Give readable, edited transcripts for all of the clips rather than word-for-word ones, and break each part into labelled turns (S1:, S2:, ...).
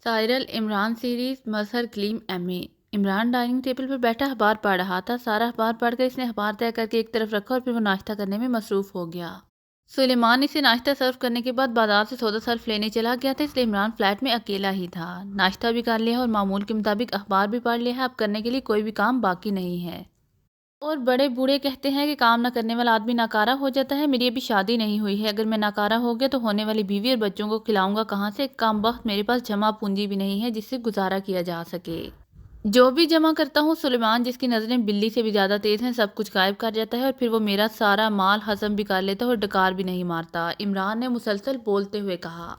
S1: Cyril Imran series مظہر کلیم M اے۔ Imran dining table پر بیٹھا اخبار پڑھ رہا تھا۔ سارا اخبار پڑھ کر اس نے اخبار طے کر کے ایک طرف رکھا اور پھر وہ ناشتہ کرنے میں مصروف ہو گیا۔ سلیمان اسے ناشتہ سرو کرنے کے بعد بازار سے سودا سلف لینے چلا گیا تھا، اس لیے عمران فلیٹ میں اکیلا ہی تھا۔ ناشتہ بھی کر لیا اور معمول کے مطابق اخبار بھی پڑھ لیا ہے، اب کرنے کے لیے کوئی بھی کام باقی نہیں ہے۔ اور بڑے بوڑھے کہتے ہیں کہ کام نہ کرنے والا آدمی ناکارہ ہو جاتا ہے۔ میری ابھی شادی نہیں ہوئی ہے، اگر میں ناکارہ ہو گیا تو ہونے والی بیوی اور بچوں کو کھلاؤں گا کہاں سے؟ کام بخت میرے پاس جمع پونجی بھی نہیں ہے جس سے گزارا کیا جا سکے۔ جو بھی جمع کرتا ہوں سلیمان، جس کی نظریں بلی سے بھی زیادہ تیز ہیں، سب کچھ غائب کر جاتا ہے اور پھر وہ میرا سارا مال ہضم بھی کر لیتا ہے اور ڈکار بھی نہیں مارتا، عمران نے مسلسل بولتے ہوئے کہا۔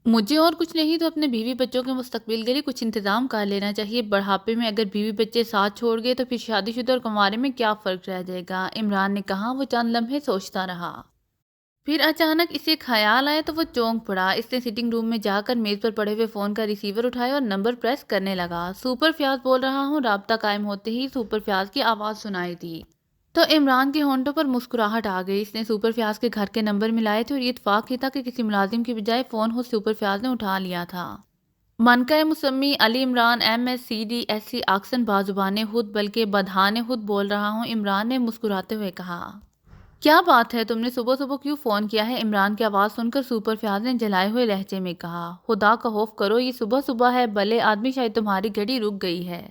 S1: مجھے اور کچھ نہیں تو اپنے بیوی بچوں کے مستقبل کے لیے کچھ انتظام کر لینا چاہیے۔ بڑھاپے میں اگر بیوی بچے ساتھ چھوڑ گئے تو پھر شادی شدہ اور کنوارے میں کیا فرق رہ جائے گا؟ عمران نے کہا۔ وہ چند لمحے سوچتا رہا، پھر اچانک اسے خیال آیا تو وہ چونک پڑا۔ اس نے سٹنگ روم میں جا کر میز پر پڑے ہوئے فون کا ریسیور اٹھایا اور نمبر پریس کرنے لگا۔ سپر فیاض بول رہا ہوں۔ رابطہ قائم ہوتے ہی سپر فیاض کی آواز سنائی دی تو عمران کے ہونٹوں پر مسکراہٹ آ گئی۔ اس نے سپر فیاض کے گھر کے نمبر ملائے تھے اور یہ اتفاق ہی تھا کہ کسی ملازم کی بجائے فون ہو سپر فیاض نے اٹھا لیا تھا۔ منکہ مسمی Ali Imran M S C D S C Oxon بازبان خود بلکہ بدہان خود بول رہا ہوں، عمران نے مسکراتے ہوئے کہا۔ کیا بات ہے، تم نے صبح صبح کیوں فون کیا ہے؟ عمران کی آواز سن کر سپر فیاض نے جلائے ہوئے لہجے میں کہا۔ خدا کا خوف کرو، یہ صبح صبح ہے، بھلے آدمی شاید تمہاری گھڑی رک گئی ہے۔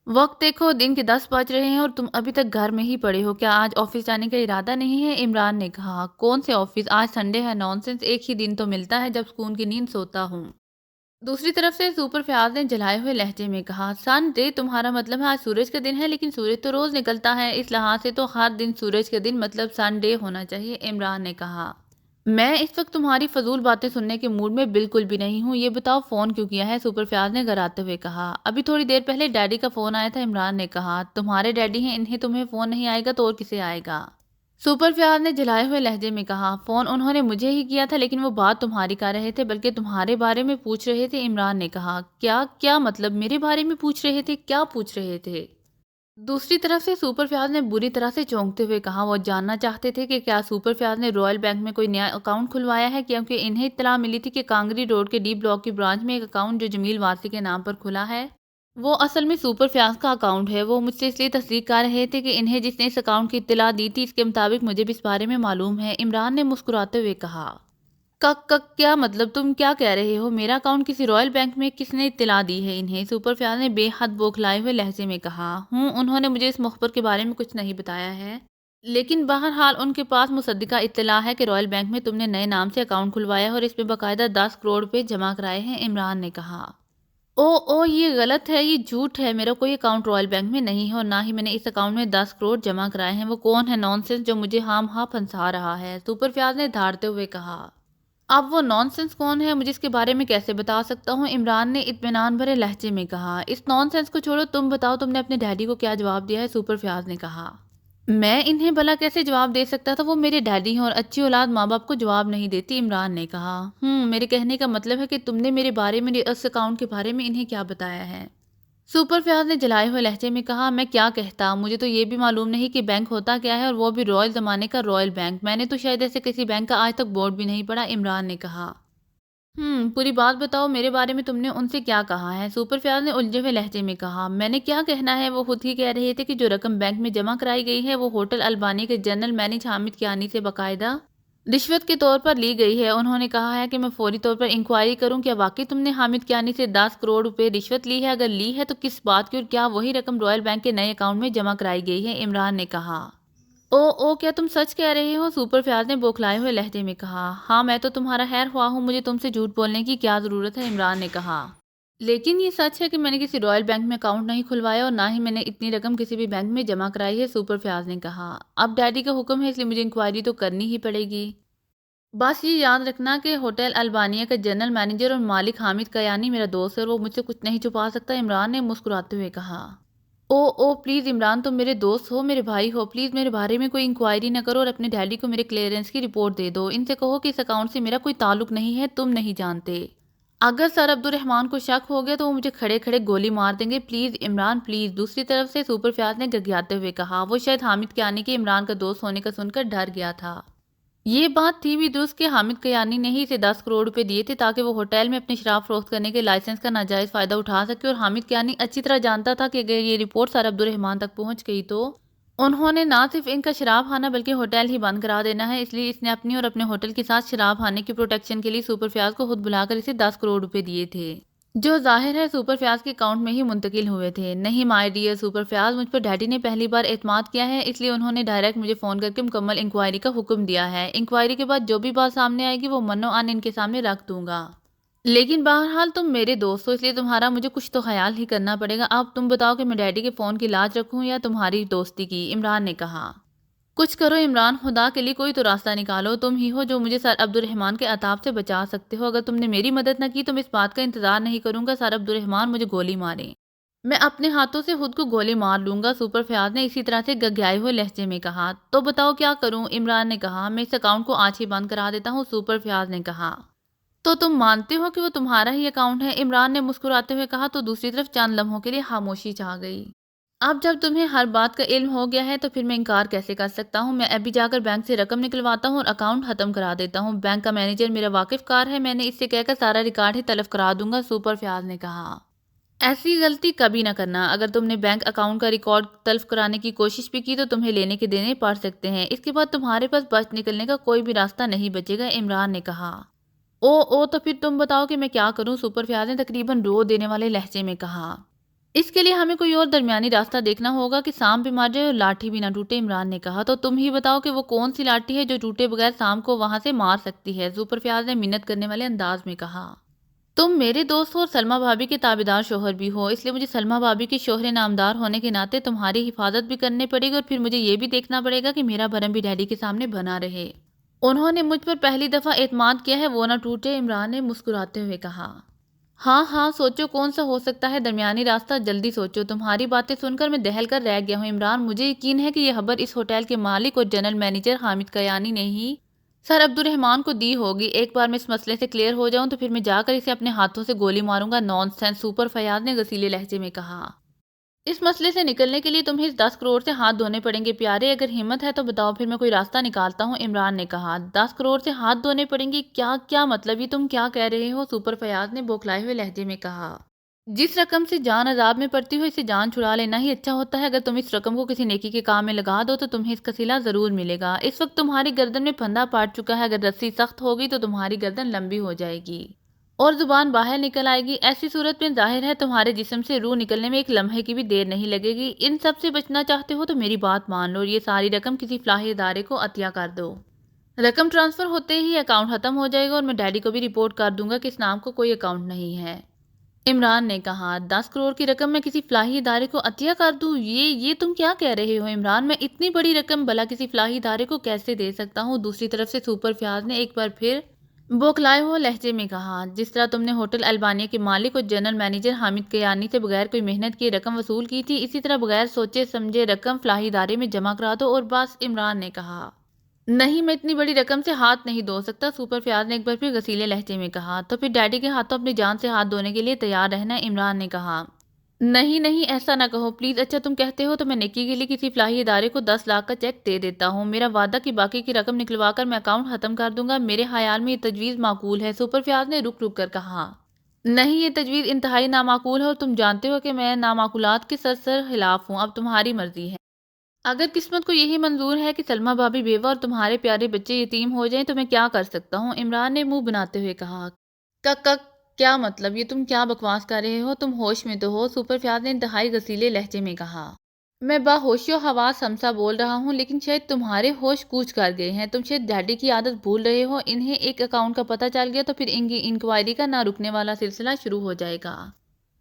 S1: وقت دیکھو، دن کے 10 بج رہے ہیں اور تم ابھی تک گھر میں ہی پڑے ہو۔ کیا آج آفس جانے کا ارادہ نہیں ہے؟ عمران نے کہا۔ کون سے آفس، آج سنڈے ہے، نونسنس، ایک ہی دن تو ملتا ہے جب سکون کی نیند سوتا ہوں۔ دوسری طرف سے سپر فیاض نے جلائے ہوئے لہجے میں کہا۔ سنڈے تمہارا مطلب ہے آج سورج کا دن ہے، لیکن سورج تو روز نکلتا ہے، اس لحاظ سے تو ہر دن سورج کا دن مطلب سنڈے ہونا چاہیے، عمران نے کہا۔ میں اس وقت تمہاری فضول باتیں سننے کے موڈ میں بالکل بھی نہیں ہوں، یہ بتاؤ فون کیوں کیا ہے؟ سپر فیاض نے گھراتے ہوئے کہا۔ ابھی تھوڑی دیر پہلے ڈیڈی کا فون آیا تھا، عمران نے کہا۔ تمہارے ڈیڈی ہیں، انہیں تمہیں فون نہیں آئے گا تو اور کسے آئے گا؟ سپر فیاض نے جلائے ہوئے لہجے میں کہا۔ فون انہوں نے مجھے ہی کیا تھا، لیکن وہ بات تمہاری کر رہے تھے، بلکہ تمہارے بارے میں پوچھ رہے تھے، عمران نے کہا۔ کیا مطلب میرے بارے میں پوچھ رہے تھے؟ کیا پوچھ رہے تھے؟ دوسری طرف سے سپر فیاض نے بری طرح سے چونکتے ہوئے کہا۔ وہ جاننا چاہتے تھے کہ کیا سپر فیاض نے رائل بینک میں کوئی نیا اکاؤنٹ کھلوایا ہے، کیونکہ انہیں اطلاع ملی تھی کہ کانگری روڈ کے ڈی بلاک کی برانچ میں ایک اکاؤنٹ جو جمیل واسی کے نام پر کھلا ہے وہ اصل میں سپر فیاض کا اکاؤنٹ ہے۔ وہ مجھ سے اس لیے تصدیق کر رہے تھے کہ انہیں جس نے اس اکاؤنٹ کی اطلاع دی تھی اس کے مطابق مجھے بھی اس بارے میں معلوم ہے، عمران نے مسکراتے ہوئے کہا۔ کیا مطلب، تم کیا کہہ رہے ہو؟ میرا اکاؤنٹ کسی رائل بینک میں کس نے اطلاع دی ہے انہیں؟ سپر فیاض نے بے حد بوکھلائے ہوئے لہجے میں کہا۔ انہوں نے مجھے اس مخبر کے بارے میں کچھ نہیں بتایا ہے، لیکن بہرحال ان کے پاس مصدقہ اطلاع ہے کہ رائل بینک میں تم نے نئے نام سے اکاؤنٹ کھلوایا ہے اور اس میں باقاعدہ 10 کروڑ روپے جمع کرائے ہیں، عمران نے کہا۔ یہ غلط ہے، یہ جھوٹ ہے، میرا کوئی اکاؤنٹ رائل بینک میں نہیں ہے اور نہ ہی میں نے اس اکاؤنٹ میں 10 کروڑ جمع کرائے ہیں۔ وہ کون ہے نونسنس جو مجھے ہاں پھنسا رہا ہے؟ سپر فیاض نے دھاڑتے ہوئے کہا۔ اب وہ نونسنس کون ہے، مجھے اس کے بارے میں کیسے بتا سکتا ہوں؟ عمران نے اطمینان بھرے لہجے میں کہا۔ اس نونسنس کو چھوڑو، تم بتاؤ تم نے اپنے ڈیڈی کو کیا جواب دیا ہے؟ سپر فیاض نے کہا۔ میں انہیں بھلا کیسے جواب دے سکتا تھا، وہ میرے ڈیڈی ہیں اور اچھی اولاد ماں باپ کو جواب نہیں دیتی، عمران نے کہا۔ میرے کہنے کا مطلب ہے کہ تم نے میرے بارے میں اس اکاؤنٹ کے بارے میں انہیں کیا بتایا ہے؟ سپر فیاض نے جلائے ہوئے لہجے میں کہا۔ میں کیا کہتا، مجھے تو یہ بھی معلوم نہیں کہ بینک ہوتا کیا ہے، اور وہ بھی رائل زمانے کا رائل بینک۔ میں نے تو شاید ایسے کسی بینک کا آج تک بورڈ بھی نہیں پڑھا، عمران نے کہا۔ پوری بات بتاؤ، میرے بارے میں تم نے ان سے کیا کہا ہے؟ سپر فیاض نے الجھے ہوئے لہجے میں کہا۔ میں نے کیا کہنا ہے، وہ خود ہی کہہ رہے تھے کہ جو رقم بینک میں جمع کرائی گئی ہے وہ ہوٹل البانی کے جنرل مینیجر حامد کیانی سے باقاعدہ رشوت کے طور پر لی گئی ہے۔ انہوں نے کہا ہے کہ میں فوری طور پر انکوائری کروں، کیا واقعی تم نے حامد کیانی سے 10 کروڑ روپے رشوت لی ہے؟ اگر لی ہے تو کس بات کی، اور کیا وہی رقم رائل بینک کے نئے اکاؤنٹ میں جمع کرائی گئی ہے؟ عمران نے کہا۔ کیا تم سچ کہہ رہے ہو؟ سپر فیاض نے بوکھلائے ہوئے لہجے میں کہا۔ ہاں، میں تو تمہارا خیر خواہ ہوں، مجھے تم سے جھوٹ بولنے کی کیا ضرورت ہے، عمران نے کہا۔ لیکن یہ سچ ہے کہ میں نے کسی رائل بینک میں اکاؤنٹ نہیں کھلوایا اور نہ ہی میں نے اتنی رقم کسی بھی بینک میں جمع کرائی ہے، سپر فیاض نے کہا۔ اب ڈیڈی کا حکم ہے، اس لیے مجھے انکوائری تو کرنی ہی پڑے گی۔ بس یہ یاد رکھنا کہ ہوٹل البانیہ کا جنرل مینیجر اور مالک حامد کیانی میرا دوست ہے اور وہ مجھ سے کچھ نہیں چھپا سکتا، عمران نے مسکراتے ہوئے کہا۔ پلیز عمران، تم میرے دوست ہو، میرے بھائی ہو، پلیز میرے بارے میں کوئی انکوائری نہ کرو اور اپنے ڈیڈی کو میرے کلیئرنس کی رپورٹ دے دو۔ ان سے کہو کہ اس اکاؤنٹ سے میرا کوئی تعلق نہیں ہے، تم نہیں جانتے۔ اگر سر عبد الرحمان کو شک ہو گیا تو وہ مجھے کھڑے کھڑے گولی مار دیں گے، پلیز عمران پلیز۔ دوسری طرف سے سپر فیاض نے گگیاتے ہوئے کہا۔ وہ شاید حامد کیانی کے عمران کا دوست ہونے کا سن کر ڈر گیا تھا۔ یہ بات تھی بھی درست کہ حامد کیانی نے ہی اسے 10 کروڑ روپے دیے تھے تاکہ وہ ہوٹل میں اپنی شراب فروخت کرنے کے لائسنس کا ناجائز فائدہ اٹھا سکے، اور حامد کیانی اچھی طرح جانتا تھا کہ اگر یہ رپورٹ سر عبد الرحمان تک پہنچ گئی تو انہوں نے نہ صرف ان کا شراب خانہ بلکہ ہوٹل ہی بند کرا دینا ہے۔ اس لیے اس نے اپنی اور اپنے ہوٹل کے ساتھ شراب خانے کی پروٹیکشن کے لیے سپر فیاض کو خود بلا کر اسے 10 کروڑ روپے دیے تھے، جو ظاہر ہے سپر فیاض کے اکاؤنٹ میں ہی منتقل ہوئے تھے۔ نہیں مائی ڈیئر سپر فیاض، مجھ پر ڈیڈی نے پہلی بار اعتماد کیا ہے، اس لیے انہوں نے ڈائریکٹ مجھے فون کر کے مکمل انکوائری کا حکم دیا ہے۔ انکوائری کے بعد جو بھی بات سامنے آئے گی وہ منو ان کے سامنے رکھ دوں گا، لیکن بہرحال تم میرے دوست ہو، اس لیے تمہارا مجھے کچھ تو خیال ہی کرنا پڑے گا۔ اب تم بتاؤ کہ میں ڈیڈی کے فون کی لاج رکھوں یا تمہاری دوستی کی؟ عمران نے کہا۔ کچھ کرو عمران، خدا کے لیے کوئی تو راستہ نکالو، تم ہی ہو جو مجھے سر عبد الرحمان کے عطاب سے بچا سکتے ہو۔ اگر تم نے میری مدد نہ کی تو میں اس بات کا انتظار نہیں کروں گا سر عبد الرحمان مجھے گولی مارے، میں اپنے ہاتھوں سے خود کو گولی مار لوں گا، سپر فیاض نے اسی طرح سے گگیائے ہوئے لہجے میں کہا۔ تو بتاؤ کیا کروں؟ عمران نے کہا۔ میں اس اکاؤنٹ کو آج ہی بند کرا دیتا ہوں، سپر فیاض نے کہا۔ تو تم مانتے ہو کہ وہ تمہارا ہی اکاؤنٹ ہے؟ عمران نے مسکراتے ہوئے کہا، تو دوسری طرف چند لمحوں کے لیے خاموشی چھا گئی۔ اب جب تمہیں ہر بات کا علم ہو گیا ہے تو پھر میں انکار کیسے کر سکتا ہوں؟ میں ابھی جا کر بینک سے رقم نکلواتا ہوں اور اکاؤنٹ ختم کرا دیتا ہوں، بینک کا مینیجر میرا واقف کار ہے، میں نے اس سے کہہ کر سارا ریکارڈ ہی تلف کرا دوں گا، سپر فیاض نے کہا۔ ایسی غلطی کبھی نہ کرنا، اگر تم نے بینک اکاؤنٹ کا ریکارڈ تلف کرانے کی کوشش بھی کی تو تمہیں لینے کے دینے پڑ سکتے ہیں، اس کے بعد تمہارے پاس بچ نکلنے کا کوئی بھی راستہ نہیں بچے گا، عمران نے کہا۔ او تو پھر تم بتاؤ کہ میں کیا کروں؟ سپر فیاض نے تقریباً رو دینے والے لہجے میں کہا۔ اس کے لیے ہمیں کوئی اور درمیانی راستہ دیکھنا ہوگا کہ سانپ بھی مار جائے اور لاٹھی بھی نہ ٹوٹے، عمران نے کہا۔ تو تم ہی بتاؤ کہ وہ کون سی لاٹھی ہے جو ٹوٹے بغیر سانپ کو وہاں سے مار سکتی ہے، سپر فیاض نے منت کرنے والے انداز میں کہا۔ تم میرے دوست ہو اور سلمیٰ بھابی کے تابعدار شوہر بھی ہو، اس لیے مجھے سلمیٰ بھابی کے شوہر نامدار ہونے کے ناطے تمہاری حفاظت بھی کرنی پڑے گی، اور پھر مجھے یہ بھی دیکھنا پڑے گا کہ میرا بھرم بھی ڈیڈی کے سامنے بنا رہے۔ انہوں نے مجھ پر پہلی دفعہ اعتماد کیا ہے، وہ نہ ٹوٹے، عمران نے مسکراتے ہوئے کہا۔ ہاں سوچو کون سا ہو سکتا ہے درمیانی راستہ، جلدی سوچو، تمہاری باتیں سن کر میں دہل کر رہ گیا ہوں عمران، مجھے یقین ہے کہ یہ خبر اس ہوٹل کے مالک اور جنرل مینیجر حامد کیانی نے ہی سر عبد الرحمان کو دی ہوگی۔ ایک بار میں اس مسئلے سے کلیئر ہو جاؤں تو پھر میں جا کر اسے اپنے ہاتھوں سے گولی ماروں گا، نان سینس، سپر فیاض نے غصیلے لہجے میں کہا۔ اس مسئلے سے نکلنے کے لیے تمہیں اس 10 کروڑ سے ہاتھ دھونے پڑیں گے پیارے، اگر ہمت ہے تو بتاؤ پھر میں کوئی راستہ نکالتا ہوں، عمران نے کہا۔ 10 کروڑ سے ہاتھ دھونے پڑیں گے؟ کیا مطلب، یہ تم کیا کہہ رہے ہو؟ سپر فیاض نے بوکھلائے ہوئے لہجے میں کہا۔ جس رقم سے جان عذاب میں پڑتی ہو اسے جان چھڑا لینا ہی اچھا ہوتا ہے، اگر تم اس رقم کو کسی نیکی کے کام میں لگا دو تو تمہیں اس کا صلہ ضرور ملے گا۔ اس وقت تمہاری گردن میں پھندا پڑ چکا ہے، اگر رسی سخت ہوگی تو تمہاری گردن لمبی ہو جائے گی اور زبان باہر نکل آئے گی، ایسی صورت میں ظاہر ہے تمہارے جسم سے روح نکلنے میں ایک لمحے کی بھی دیر نہیں لگے گی۔ ان سب سے بچنا چاہتے ہو تو میری بات مان لو اور یہ ساری رقم کسی فلاحی ادارے کو عطیہ کر دو، رقم ٹرانسفر ہوتے ہی اکاؤنٹ ختم ہو جائے گا اور میں ڈیڈی کو بھی رپورٹ کر دوں گا کہ اس نام کو کوئی اکاؤنٹ نہیں ہے، عمران نے کہا۔ 10 کروڑ کی رقم میں کسی فلاحی ادارے کو عطیہ کر دوں؟ یہ تم کیا کہہ رہے ہو عمران؟ میں اتنی بڑی رقم بھلا کسی فلاحی ادارے کو کیسے دے سکتا ہوں؟ دوسری طرف سے سپر فیاض نے ایک بار پھر بوکھلائے ہوئے لہجے میں کہا۔ جس طرح تم نے ہوٹل البانیہ کے مالک اور جنرل مینیجر حامد کیانی سے بغیر کوئی محنت کیے رقم وصول کی تھی، اسی طرح بغیر سوچے سمجھے رقم فلاحی ادارے میں جمع کرا دو اور بس، عمران نے کہا۔ نہیں، میں اتنی بڑی رقم سے ہاتھ نہیں دھو سکتا، سپر فیاض نے ایک بار پھر غصیلے لہجے میں کہا۔ تو پھر ڈیڈی کے ہاتھوں اپنی جان سے ہاتھ دھونے کے لیے تیار رہنا، عمران نے کہا۔ نہیں ایسا نہ کہو پلیز، اچھا تم کہتے ہو تو میں نیکی کے لیے کسی فلاحی ادارے کو 10 لاکھ کا چیک دے دیتا ہوں، میرا وعدہ کہ باقی کی رقم نکلوا کر میں اکاؤنٹ ختم کر دوں گا، میرے خیال میں یہ تجویز معقول ہے، سپر فیاض نے رک کر کہا۔ نہیں، یہ تجویز انتہائی نامعقول ہے اور تم جانتے ہو کہ میں نامعقولات کے سر خلاف ہوں، اب تمہاری مرضی ہے، اگر قسمت کو یہی منظور ہے کہ سلمیٰ بھابی بیوہ اور تمہارے پیارے بچے یتیم ہو جائیں تو میں کیا کر سکتا ہوں، عمران نے منہ بناتے ہوئے کہا۔ کیا مطلب، یہ تم کیا بکواس کر رہے ہو؟ تم ہوش میں تو ہو؟ سپر فیاض نے انتہائی غصیلے لہجے میں کہا۔ میں باہوشی و حواس ہمسا بول رہا ہوں، لیکن شاید تمہارے ہوش کوچ کر گئے ہیں، تم شاید ڈیڈی کی عادت بھول رہے ہو، انہیں ایک اکاؤنٹ کا پتہ چل گیا تو پھر ان کی انکوائری کا نہ رکنے والا سلسلہ شروع ہو جائے گا،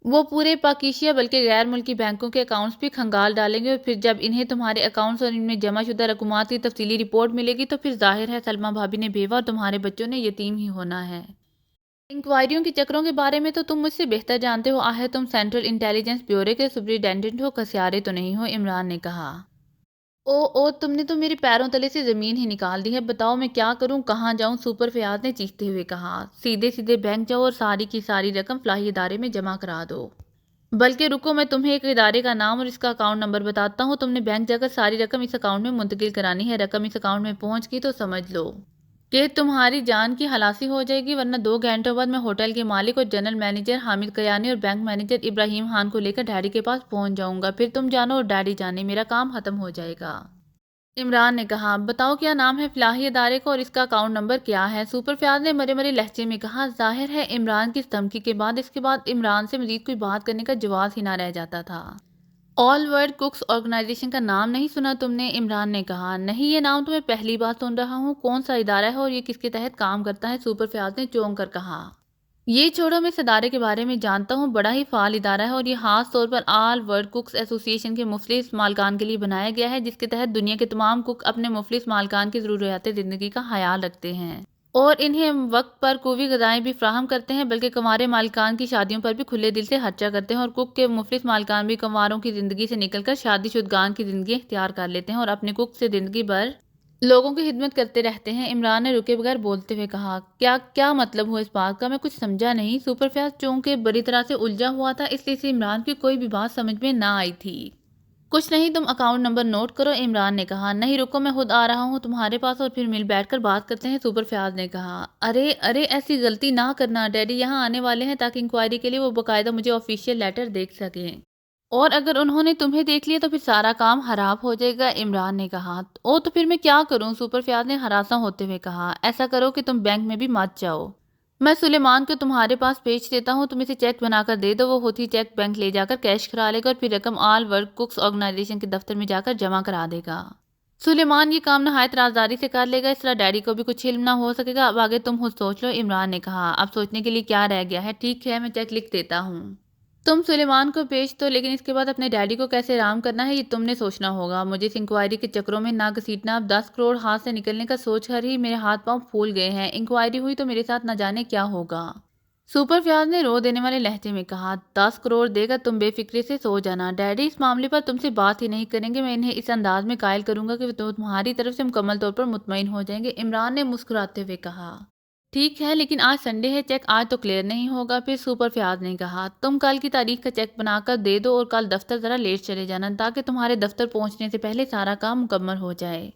S1: وہ پورے پاکیشیا بلکہ غیر ملکی بینکوں کے اکاؤنٹس بھی کھنگال ڈالیں گے، اور پھر جب انہیں تمہارے اکاؤنٹس اور ان میں جمع شدہ رقومات کی تفصیلی رپورٹ ملے گی تو پھر ظاہر ہے سلمیٰ بھابی نے بیوہ اور تمہارے بچوں نے یتیم ہی ہونا ہے۔ انکوائریوں کے چکروں کے بارے میں تو تم مجھ سے بہتر جانتے ہو، آخر تم سینٹرل انٹیلیجنس بیورو کے سپرنٹینڈنٹ ہو، کسیارے تو نہیں ہو، عمران نے کہا۔ تم نے تو میرے پیروں تلے سے زمین ہی نکال دی ہے، بتاؤ میں کیا کروں، کہاں جاؤں، سپر فیاض نے چیختے ہوئے کہا۔ سیدھے بینک جاؤ اور ساری کی ساری رقم فلاحی ادارے میں جمع کرا دو، بلکہ رکو، میں تمہیں ایک ادارے کا نام اور اس کا اکاؤنٹ نمبر بتاتا ہوں، تم نے بینک جا کر ساری رقم اس اکاؤنٹ میں منتقل کرانی ہے، رقم اس اکاؤنٹ میں پہنچ گئی تو سمجھ لو کہ تمہاری جان کی خلاصی ہو جائے گی، ورنہ 2 گھنٹوں بعد میں ہوٹل کے مالک اور جنرل مینیجر حامد کیانی اور بینک مینیجر ابراہیم خان کو لے کر ڈیڈی کے پاس پہنچ جاؤں گا، پھر تم جانو اور ڈیڈی جانے، میرا کام ختم ہو جائے گا۔ عمران نے کہا، بتاؤ کیا نام ہے فلاحی ادارے کا اور اس کا اکاؤنٹ نمبر کیا ہے؟ سپر فیاض نے مرے مرے لہجے میں کہا۔ ظاہر ہے عمران کی اس دھمکی کے بعد اس کے بعد عمران سے مزید کوئی بات کرنے کا جواز ہی نہ رہ جاتا تھا۔ آل ورلڈ کوکس آرگنائزیشن کا نام نہیں سنا تم نے؟ عمران نے کہا، نہیں، یہ نام تمہیں پہلی بار سن رہا ہوں۔ کون سا ادارہ ہے اور یہ کس کے تحت کام کرتا ہے؟ سپر فیاض نے چونک کر کہا۔ یہ چھوڑو، میں اس ادارے کے بارے میں جانتا ہوں، بڑا ہی فعال ادارہ ہے اور یہ خاص طور پر آل ورلڈ کوکس ایسوسی ایشن کے مفلس مالکان کے لیے بنایا گیا ہے، جس کے تحت دنیا کے تمام کوک اپنے مفلس مالکان کی ضروریات زندگی کا خیال رکھتے ہیں اور انہیں وقت پر قوی غذائیں بھی فراہم کرتے ہیں، بلکہ کنوارے مالکان کی شادیوں پر بھی کھلے دل سے خرچہ کرتے ہیں، اور کوک کے مفلس مالکان بھی کنواروں کی زندگی سے نکل کر شادی شدگان کی زندگی اختیار کر لیتے ہیں اور اپنے کوک سے زندگی بھر لوگوں کی خدمت کرتے رہتے ہیں۔ عمران نے رکے بغیر بولتے ہوئے کہا، کیا مطلب ہوا اس بات کا؟ میں کچھ سمجھا نہیں۔ سپر فیاض چونکہ بری طرح سے الجھا ہوا تھا، اس لیے اسے عمران کی کوئی بھی بات سمجھ میں نہ آئی تھی۔ کچھ نہیں، تم اکاؤنٹ نمبر نوٹ کرو، عمران نے کہا۔ نہیں، رکو، میں خود آ رہا ہوں تمہارے پاس اور پھر مل بیٹھ کر بات کرتے ہیں، سپر فیاض نے کہا۔ ارے ایسی غلطی نہ کرنا، ڈیڈی یہاں آنے والے ہیں تاکہ انکوائری کے لیے وہ باقاعدہ مجھے آفیشیل لیٹر دیکھ سکیں، اور اگر انہوں نے تمہیں دیکھ لیا تو پھر سارا کام خراب ہو جائے گا، عمران نے کہا۔ تو پھر میں کیا کروں؟ سپر فیاض نے ہراساں ہوتے ہوئے کہا۔ ایسا کرو کہ تم بینک میں بھی مت جاؤ، میں سلیمان کو تمہارے پاس بھیج دیتا ہوں، تم اسے چیک بنا کر دے دو، وہ خود ہی چیک بینک لے جا کر کیش کرا لے گا اور پھر رقم آل ورلڈ کوکس آرگنائزیشن کے دفتر میں جا کر جمع کرا دے گا۔ سلیمان یہ کام نہایت رازداری سے کر لے گا، اس طرح ڈیڈی کو بھی کچھ علم نہ ہو سکے گا۔ اب آگے تم خود سوچ لو، عمران نے کہا۔ اب سوچنے کے لیے کیا رہ گیا ہے؟ ٹھیک ہے، میں چیک لکھ دیتا ہوں، تم سلیمان کو بھیج دو، لیکن اس کے بعد اپنے ڈیڈی کو کیسے رام کرنا ہے یہ تم نے سوچنا ہوگا۔ مجھے اس انکوائری کے چکروں میں نہ گھسیٹنا، اب 10 کروڑ ہاتھ سے نکلنے کا سوچ کر ہی میرے ہاتھ پاؤں پھول گئے ہیں، انکوائری ہوئی تو میرے ساتھ نہ جانے کیا ہوگا۔ سپر فیاض نے رو دینے والے لہجے میں کہا۔ 10 کروڑ دے گا، تم بے فکری سے سو جانا، ڈیڈی اس معاملے پر تم سے بات ہی نہیں کریں گے، میں انہیں اس انداز میں قائل کروں گا کہ وہ تمہاری طرف سے مکمل طور پر مطمئن ہو جائیں گے، عمران نے مسکراتے ہوئے کہا۔ ٹھیک ہے، لیکن آج سنڈے ہے، چیک آج تو کلیئر نہیں ہوگا۔ پھر سپر فیاض نے کہا، تم کل کی تاریخ کا چیک بنا کر دے دو اور کل دفتر ذرا لیٹ چلے جانا تاکہ تمہارے دفتر پہنچنے سے پہلے سارا کام مکمل ہو جائے۔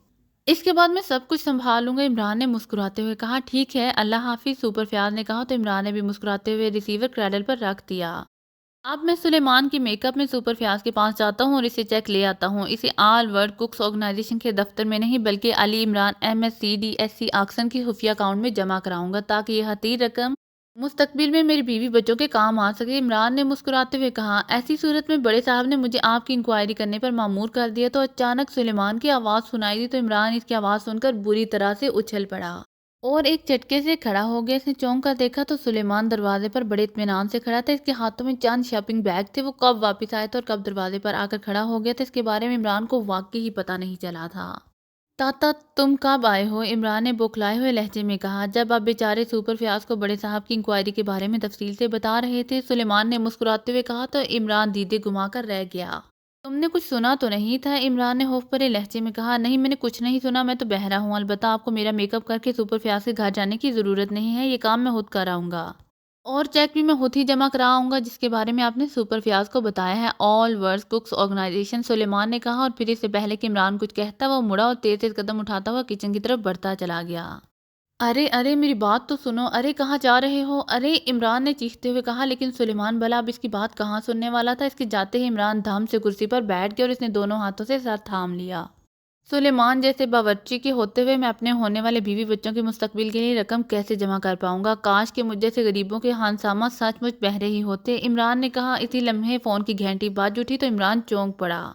S1: اس کے بعد میں سب کچھ سنبھال لوں گا، عمران نے مسکراتے ہوئے کہا۔ ٹھیک ہے، اللہ حافظ، سپر فیاض نے کہا تو عمران نے بھی مسکراتے ہوئے ریسیور کریڈل پر رکھ دیا۔ اب میں سلیمان کی میک اپ میں سپر فیاض کے پاس جاتا ہوں اور اسے چیک لے آتا ہوں، اسے آل ورلڈ کوکس آرگنائزیشن کے دفتر میں نہیں بلکہ علی عمران MSCDSC آکسن کی خفیہ اکاؤنٹ میں جمع کراؤں گا تاکہ یہ حقیر رقم مستقبل میں میری بیوی بچوں کے کام آ سکے، عمران نے مسکراتے ہوئے کہا۔ ایسی صورت میں بڑے صاحب نے مجھے آپ کی انکوائری کرنے پر مامور کر دیا تو اچانک سلیمان کی آواز سنائی دی تو عمران اس کی آواز سن کر بری طرح سے اچھل پڑا اور ایک جھٹکے سے کھڑا ہو گیا۔ اس نے چونک کر دیکھا تو سلیمان دروازے پر بڑے اطمینان سے کھڑا تھا، اس کے ہاتھوں میں چند شاپنگ بیگ تھے، وہ کب واپس آیا تھا اور کب دروازے پر آ کر کھڑا ہو گیا تھا اس کے بارے میں عمران کو واقعی ہی پتہ نہیں چلا تھا۔ تاتا تم کب آئے ہو؟ عمران نے بوکھلائے ہوئے لہجے میں کہا۔ جب آپ بیچارے سپر فیاض کو بڑے صاحب کی انکوائری کے بارے میں تفصیل سے بتا رہے تھے، سلیمان نے مسکراتے ہوئے کہا تو عمران دیدے گما کر رہ گیا۔ تم نے کچھ سنا تو نہیں تھا؟ عمران نے خوف بھرے لہجے میں کہا۔ نہیں، میں نے کچھ نہیں سنا، میں تو بہرا ہوں، البتہ آپ کو میرا میک اپ کر کے سپر فیاض کے گھر جانے کی ضرورت نہیں ہے، یہ کام میں خود کراؤں گا اور چیک بھی میں خود ہی جمع کراؤں گا جس کے بارے میں آپ نے سپر فیاض کو بتایا ہے، آل ورلڈ کوکس آرگنائزیشن، سلیمان نے کہا، اور پھر اس سے پہلے کہ عمران کچھ کہتا وہ مڑا اور تیز تیز قدم اٹھاتا ہوا کچن کی طرف بڑھتا چلا گیا۔ ارے میری بات تو سنو، ارے کہاں جا رہے ہو؟ ارے عمران نے چیختے ہوئے کہا، لیکن سلیمان بھلا اب اس کی بات کہاں سننے والا تھا؟ اس کے جاتے ہی عمران دھم سے کرسی پر بیٹھ گیا اور اس نے دونوں ہاتھوں سے سر تھام لیا۔ سلیمان جیسے باورچی کے ہوتے ہوئے میں اپنے ہونے والے بیوی بچوں کے مستقبل کے لیے رقم کیسے جمع کر پاؤں گا؟ کاش کہ مجھ جیسے غریبوں کے خانسامہ سچ مچ بہرے ہی ہوتے، عمران نے کہا۔ اسی لمحے فون کی گھنٹی بج اٹھی تو عمران چونک پڑا۔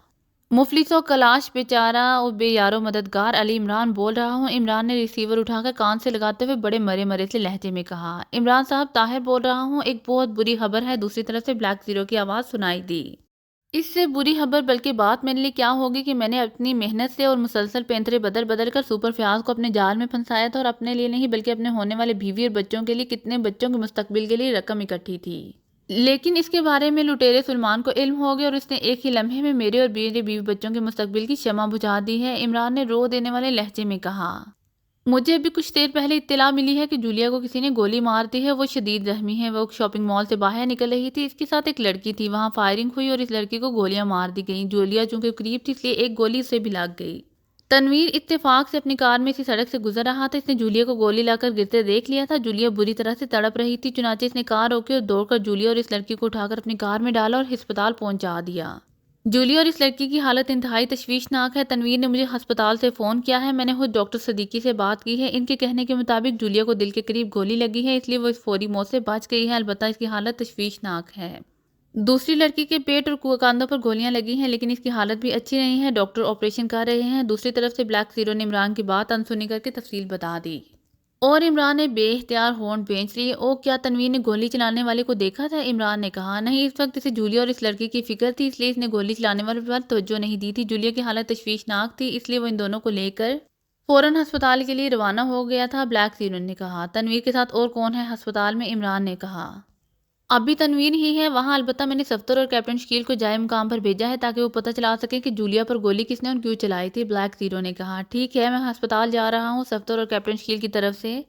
S1: مفلس و کلاش بیچارہ اور بے یارو مددگار علی عمران بول رہا ہوں، عمران نے ریسیور اٹھا کر کان سے لگاتے ہوئے بڑے مرے مرے سے لہجے میں کہا۔ عمران صاحب، طاہر بول رہا ہوں، ایک بہت بری خبر ہے، دوسری طرف سے بلیک زیرو کی آواز سنائی دی۔ اس سے بری خبر بلکہ بات میرے لیے کیا ہوگی کہ میں نے اپنی محنت سے اور مسلسل پینترے بدل بدل کر سپر فیاض کو اپنے جال میں پھنسایا تھا اور اپنے لیے نہیں بلکہ اپنے ہونے والے بیوی اور بچوں کے لیے کتنے بچوں کے مستقبل کے لیے رقم اکٹھی تھی، لیکن اس کے بارے میں لٹیرے سلمان کو علم ہو گیا اور اس نے ایک ہی لمحے میں میرے اور میرے بیوی بچوں کے مستقبل کی شمع بجھا دی ہے، عمران نے رو دینے والے لہجے میں کہا۔ مجھے ابھی کچھ دیر پہلے اطلاع ملی ہے کہ جولیا کو کسی نے گولی مار دی ہے، وہ شدید زخمی ہے، وہ شاپنگ مال سے باہر نکل رہی تھی، اس کے ساتھ ایک لڑکی تھی، وہاں فائرنگ ہوئی اور اس لڑکی کو گولیاں مار دی گئیں، جولیا چونکہ قریب تھی اس لیے ایک گولی اسے بھی لگ گئی۔ تنویر اتفاق سے اپنی کار میں اسی سڑک سے گزر رہا تھا۔ اس نے جولیا کو گولی لا کر گرتے دیکھ لیا تھا۔ جولیا بری طرح سے تڑپ رہی تھی، چنانچہ اس نے کار روکی اور دوڑ کر جولیا اور اس لڑکی کو اٹھا کر اپنی کار میں ڈالا اور ہسپتال پہنچا دیا۔ جولیا اور اس لڑکی کی حالت انتہائی تشویشناک ہے۔ تنویر نے مجھے ہسپتال سے فون کیا ہے، میں نے خود ڈاکٹر صدیقی سے بات کی ہے۔ ان کے کہنے کے مطابق جولیا کو دل کے قریب گولی لگی ہے، اس لیے وہ اس فوری موت سے بچ گئی ہے، البتہ اس کی حالت تشویشناک ہے۔ دوسری لڑکی کے پیٹ اور کاندھوں پر گولیاں لگی ہیں، لیکن اس کی حالت بھی اچھی نہیں ہے، ڈاکٹر آپریشن کر رہے ہیں۔ دوسری طرف سے بلیک زیرو نے عمران کی بات انسنی کر کے تفصیل بتا دی اور عمران نے بے اختیار ہونٹ بھینچ لیے۔ او کیا تنویر نے گولی چلانے والے کو دیکھا تھا؟ عمران نے کہا۔ نہیں، اس وقت اسے جولیا اور اس لڑکی کی فکر تھی، اس لیے اس نے گولی چلانے والے پر توجہ نہیں دی تھی۔ جولیا کی حالت تشویشناک تھی، اس لیے وہ ان دونوں کو لے کر فوراً ہسپتال کے لیے روانہ ہو گیا تھا، بلیک زیرو نے کہا۔ تنویر کے ساتھ اور کون ہے ہسپتال میں؟ عمران نے کہا۔ ابھی تنویر ہی ہے وہاں، البتہ میں نے صفدر اور کیپٹن شکیل کو جائے مقام پر بھیجا ہے تاکہ وہ پتہ چلا سکیں کہ جولیا پر گولی کس نے اور کیوں چلائی تھی، بلیک زیرو نے کہا۔ ٹھیک ہے، میں ہسپتال جا رہا ہوں، صفدر اور کیپٹن شکیل کی طرف سے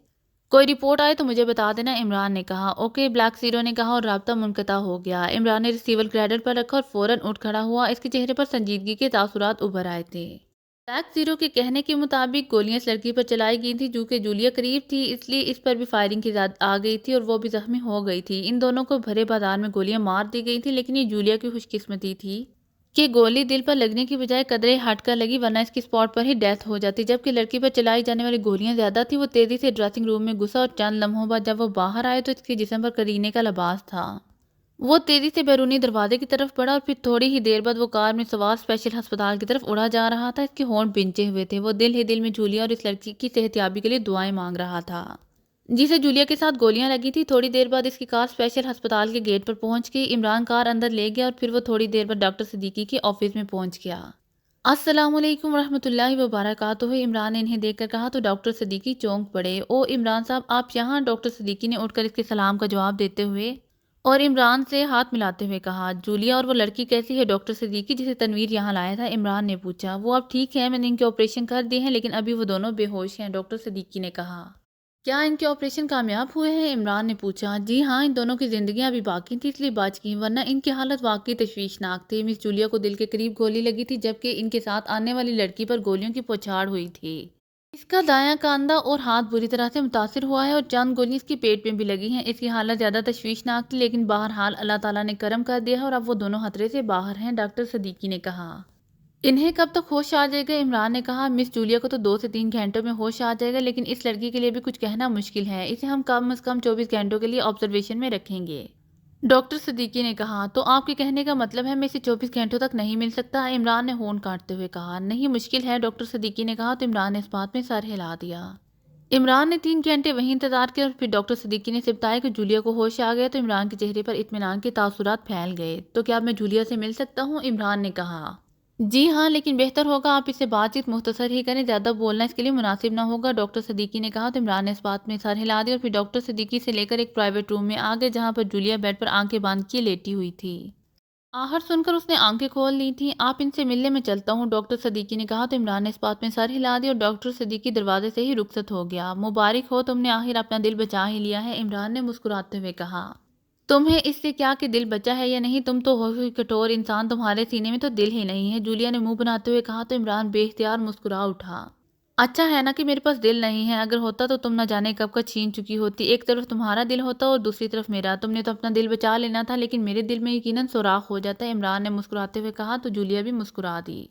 S1: کوئی رپورٹ آئے تو مجھے بتا دینا، عمران نے کہا۔ اوکے، بلیک زیرو نے کہا اور رابطہ منقطع ہو گیا۔ عمران نے ریسیور گریڈر پر رکھا اور فوراً اٹھ کھڑا ہوا، اس کے چہرے پر سنجیدگی کے تاثرات ابھر آئے تھے۔ بلیک زیرو کے کہنے کے مطابق گولیاں اس لڑکی پر چلائی گئی تھیں، جو کہ جولیا قریب تھی، اس لیے اس پر بھی فائرنگ کی زد آ گئی تھی اور وہ بھی زخمی ہو گئی تھی۔ ان دونوں کو بھرے بازار میں گولیاں مار دی گئی تھیں، لیکن یہ جولیا کی خوش قسمتی تھی کہ گولی دل پر لگنے کی بجائے قدرے ہٹ کر لگی، ورنہ اس کی اسپاٹ پر ہی ڈیتھ ہو جاتی۔ جبکہ لڑکی پر چلائی جانے والی گولیاں زیادہ تھیں۔ وہ تیزی سے ڈریسنگ روم میں گھسا اور چند لمحوں بعد جب وہ باہر آئے تو اس کے جسم پر کرینے کا لباس تھا۔ وہ تیزی سے بیرونی دروازے کی طرف بڑھا اور پھر تھوڑی ہی دیر بعد وہ کار میں سوار اسپیشل ہسپتال کی طرف اڑا جا رہا تھا۔ اس کے ہونٹ بھنچے ہوئے تھے، وہ دل ہی دل میں جولیا اور اس لڑکی کی صحتیابی کے لیے دعائیں مانگ رہا تھا جسے جولیا کے ساتھ گولیاں لگی تھی۔ تھوڑی دیر بعد اس کی کار اسپیشل ہسپتال کے گیٹ پر پہنچ گئی۔ عمران کار اندر لے گیا اور پھر وہ تھوڑی دیر بعد ڈاکٹر صدیقی کے آفس میں پہنچ گیا۔ السلام علیکم ورحمۃ اللہ وبرکاتہ، عمران نے انہیں دیکھ کر کہا تو ڈاکٹر صدیقی چونک پڑے۔ او عمران صاحب، آپ یہاں؟ ڈاکٹر صدیقی نے اٹھ کر اس کے سلام کا جواب دیتے ہوئے اور عمران سے ہاتھ ملاتے ہوئے کہا۔ جولیا اور وہ لڑکی کیسی ہے ڈاکٹر صدیقی جسے تنویر یہاں لایا تھا؟ عمران نے پوچھا۔ وہ اب ٹھیک ہے، میں نے ان کے آپریشن کر دیے ہیں، لیکن ابھی وہ دونوں بے ہوش ہیں، ڈاکٹر صدیقی نے کہا۔ کیا ان کے آپریشن کامیاب ہوئے ہیں؟ عمران نے پوچھا۔ جی ہاں، ان دونوں کی زندگیاں ابھی باقی تھیں، اس لیے بچ گئیں، ورنہ ان کی حالت واقعی تشویشناک تھی۔ مس جولیا کو دل کے قریب گولی لگی تھی، جبکہ ان کے ساتھ آنے والی لڑکی پر گولیوں کی بوچھاڑ ہوئی تھی۔ اس کا دایاں کاندھا اور ہاتھ بری طرح سے متاثر ہوا ہے اور چند گولیاں اس کی پیٹ میں بھی لگی ہیں۔ اس کی حالت زیادہ تشویشناک تھی، لیکن بہرحال اللہ تعالیٰ نے کرم کر دیا ہے اور اب وہ دونوں خطرے سے باہر ہیں، ڈاکٹر صدیقی نے کہا۔ انہیں کب تک ہوش آ جائے گا؟ عمران نے کہا۔ مس جولیا کو تو 2 سے 3 گھنٹوں میں ہوش آ جائے گا، لیکن اس لڑکی کے لیے بھی کچھ کہنا مشکل ہے، اسے ہم کم از کم 24 گھنٹوں کے لیے آبزرویشن میں رکھیں گے، ڈاکٹر صدیقی نے کہا۔ تو آپ کے کہنے کا مطلب ہے میں اسے 24 گھنٹوں تک نہیں مل سکتا؟ عمران نے ہونٹ کاٹتے ہوئے کہا۔ نہیں، مشکل ہے، ڈاکٹر صدیقی نے کہا تو عمران نے اس بات میں سر ہلا دیا۔ عمران نے 3 گھنٹے وہیں انتظار کیا اور پھر ڈاکٹر صدیقی نے اسے بتایا کہ جولیا کو ہوش آ گیا تو عمران کے چہرے پر اطمینان کے تاثرات پھیل گئے۔ تو کیا اب میں جولیا سے مل سکتا ہوں؟ عمران نے کہا۔ جی ہاں، لیکن بہتر ہوگا آپ اس سے بات چیت مختصر ہی کریں، زیادہ بولنا اس کے لیے مناسب نہ ہوگا، ڈاکٹر صدیقی نے کہا تو عمران نے اس بات میں سر ہلا دیا اور پھر ڈاکٹر صدیقی سے لے کر ایک پرائیویٹ روم میں آ گئے جہاں پر جولیا بیڈ پر آنکھیں باندھ کیے لیٹی ہوئی تھی۔ آہر سن کر اس نے آنکھیں کھول لی تھیں۔ آپ ان سے ملنے میں چلتا ہوں، ڈاکٹر صدیقی نے کہا تو عمران نے اس بات میں سر ہلا دیا اور ڈاکٹر صدیقی دروازے سے ہی رخصت ہو گیا۔ مبارک ہو، تم نے آخر اپنا دل بچا ہی لیا ہے، عمران نے مسکراتے ہوئے کہا۔ تمہیں اس سے کیا کہ دل بچا ہے یا نہیں، تم تو ہو ہی کٹور انسان، تمہارے سینے میں تو دل ہی نہیں ہے، جولیا نے منہ بناتے ہوئے کہا تو عمران بے اختیار مسکرا اٹھا۔ اچھا ہے نا کہ میرے پاس دل نہیں ہے، اگر ہوتا تو تم نہ جانے کب کا چھین چکی ہوتی، ایک طرف تمہارا دل ہوتا اور دوسری طرف میرا، تم نے تو اپنا دل بچا لینا تھا، لیکن میرے دل میں یقیناً سوراخ ہو جاتا ہے، عمران نے مسکراتے ہوئے کہا تو جولیا بھی مسکرا دی۔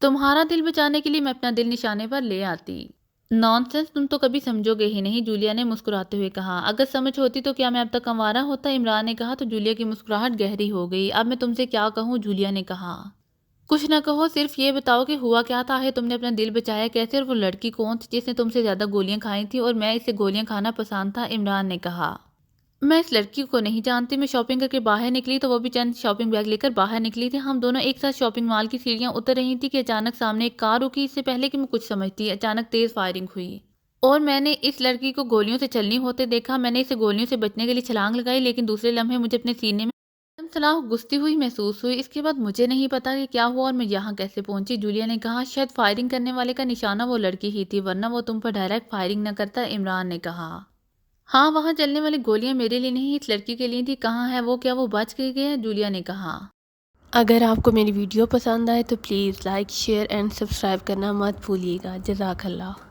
S1: تمہارا دل بچانے کے لیے میں اپنا دل نشانے پر لے آتی۔ نان سینس، تم تو کبھی سمجھو گے ہی نہیں، جولیا نے مسکراتے ہوئے کہا۔ اگر سمجھ ہوتی تو کیا میں اب تک کنوارا ہوتا، عمران نے کہا تو جولیا کی مسکراہٹ گہری ہو گئی۔ اب میں تم سے کیا کہوں، جولیا نے کہا۔ کچھ نہ کہو، صرف یہ بتاؤ کہ ہوا کیا تھا، ہے تم نے اپنا دل بچایا کیسے اور وہ لڑکی کون تھی جس نے تم سے زیادہ گولیاں کھائی تھیں اور میں اسے گولیاں کھانا پسند تھا، عمران نے کہا۔ میں اس لڑکی کو نہیں جانتی، میں شاپنگ کر کے باہر نکلی تو وہ بھی چند شاپنگ بیگ لے کر باہر نکلی تھی، ہم دونوں ایک ساتھ شاپنگ مال کی سیڑھیاں اتر رہی تھی کہ اچانک سامنے ایک کار رکی، اس سے پہلے کہ میں کچھ سمجھتی اچانک تیز فائرنگ ہوئی اور میں نے اس لڑکی کو گولیوں سے چلنی ہوتے دیکھا، میں نے اسے گولیوں سے بچنے کے لیے چھلانگ لگائی، لیکن دوسرے لمحے مجھے اپنے سینے میں سلاح گھستی ہوئی محسوس ہوئی، اس کے بعد مجھے نہیں پتا کہ کیا ہوا اور میں یہاں کیسے پہنچی، جولیا نے کہا۔ شاید فائرنگ کرنے والے کا نشانہ وہ لڑکی ہی تھی، ورنہ وہ تم پر ڈائریکٹ فائرنگ نہ کرتا، عمران نے کہا۔ ہاں، وہاں چلنے والی گولیاں میرے لیے نہیں اس لڑکی کے لیے تھی، کہاں ہے وہ، کیا وہ بچ گئی ہے، جولیا نے کہا۔
S2: اگر آپ کو میری ویڈیو پسند آئے تو please like share and subscribe کرنا مت بھولیے گا۔ جزاک اللہ۔